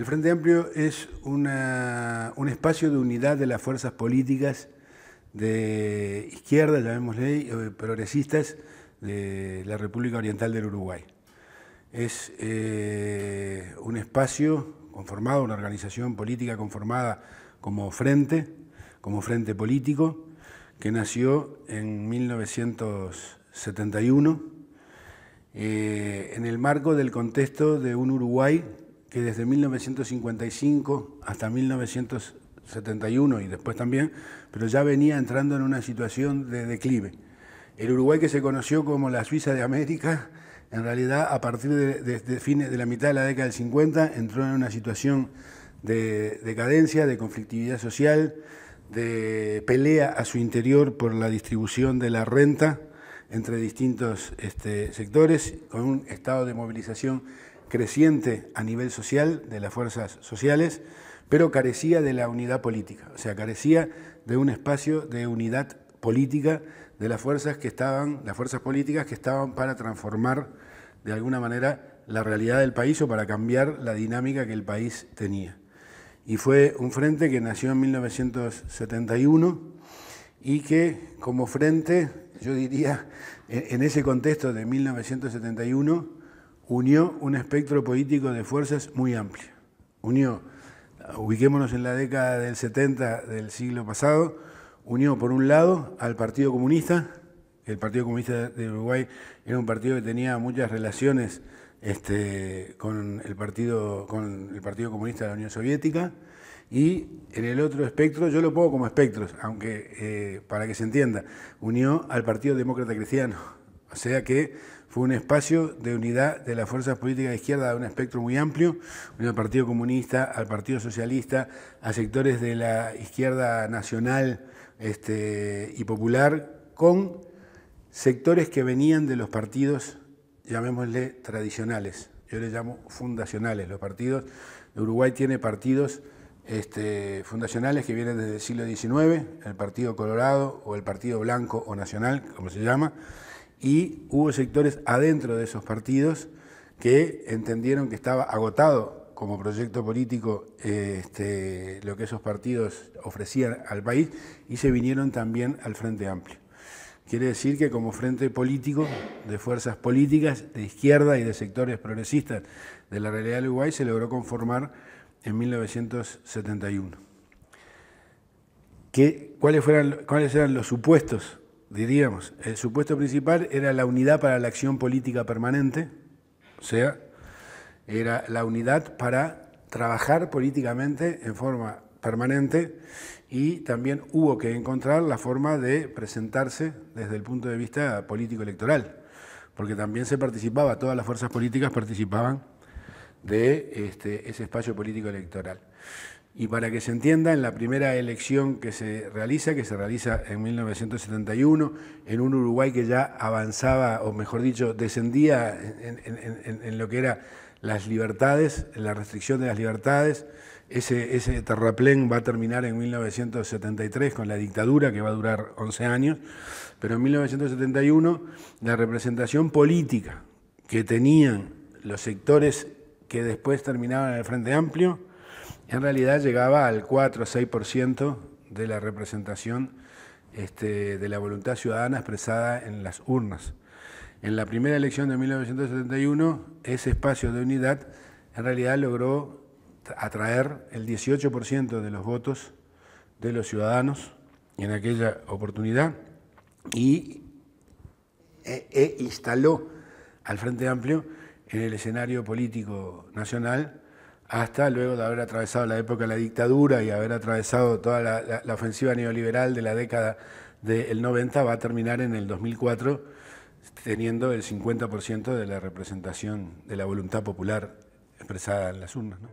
Frente Amplio es un espacio de unidad de las fuerzas políticas de izquierda, llamémosle, progresistas de la República Oriental del Uruguay. Es un espacio conformado, una organización política conformada como frente político, que nació en 1971, en el marco del contexto de un Uruguay que desde 1955 hasta 1971 y después también, pero ya venía entrando en una situación de declive. El Uruguay que se conoció como la Suiza de América, en realidad a partir de la mitad de la década del 50 entró en una situación de decadencia, de conflictividad social, de pelea a su interior por la distribución de la renta entre distintos sectores, con un estado de movilización creciente a nivel social de las fuerzas sociales, pero carecía de la unidad política, o sea, carecía de un espacio de unidad política de las fuerzas políticas que estaban para transformar de alguna manera la realidad del país o para cambiar la dinámica que el país tenía. Y fue un frente que nació en 1971 y que como frente, yo diría, en ese contexto de 1971, unió un espectro político de fuerzas muy amplio. Ubiquémonos en la década del 70 del siglo pasado, unió por un lado al Partido Comunista. El Partido Comunista de Uruguay era un partido que tenía muchas relaciones con el Partido Comunista de la Unión Soviética, y en el otro espectro, yo lo pongo como espectros, aunque para que se entienda, unió al Partido Demócrata Cristiano, o sea que fue un espacio de unidad de las fuerzas políticas de izquierda de un espectro muy amplio, unió al Partido Comunista, al Partido Socialista, a sectores de la izquierda nacional y popular, con sectores que venían de los partidos, llamémosle tradicionales, yo les llamo fundacionales. Los partidos de Uruguay tiene partidos fundacionales que vienen desde el siglo XIX, el Partido Colorado o el Partido Blanco o Nacional, como se llama, y hubo sectores adentro de esos partidos que entendieron que estaba agotado como proyecto político lo que esos partidos ofrecían al país y se vinieron también al Frente Amplio. Quiere decir que como frente político de fuerzas políticas de izquierda y de sectores progresistas de la realidad del Uruguay se logró conformar en 1971. ¿Cuáles eran los supuestos? Diríamos, el supuesto principal era la unidad para la acción política permanente, o sea, era la unidad para trabajar políticamente en forma permanente, y también hubo que encontrar la forma de presentarse desde el punto de vista político-electoral, porque también se participaba, todas las fuerzas políticas participaban de ese espacio político-electoral. Y para que se entienda, en la primera elección que se realiza en 1971, en un Uruguay que ya avanzaba, o mejor dicho, descendía en lo que eran las libertades, la restricción de las libertades, ese terraplén va a terminar en 1973 con la dictadura, que va a durar 11 años, pero en 1971 la representación política que tenían los sectores que después terminaban en el Frente Amplio, en realidad llegaba al 4 o 6% de la representación de la voluntad ciudadana expresada en las urnas. En la primera elección de 1971, ese espacio de unidad en realidad logró atraer el 18% de los votos de los ciudadanos en aquella oportunidad y instaló al Frente Amplio en el escenario político nacional, hasta luego de haber atravesado la época de la dictadura y haber atravesado toda la ofensiva neoliberal de la década del 90, va a terminar en el 2004 teniendo el 50% de la representación de la voluntad popular expresada en las urnas, ¿no?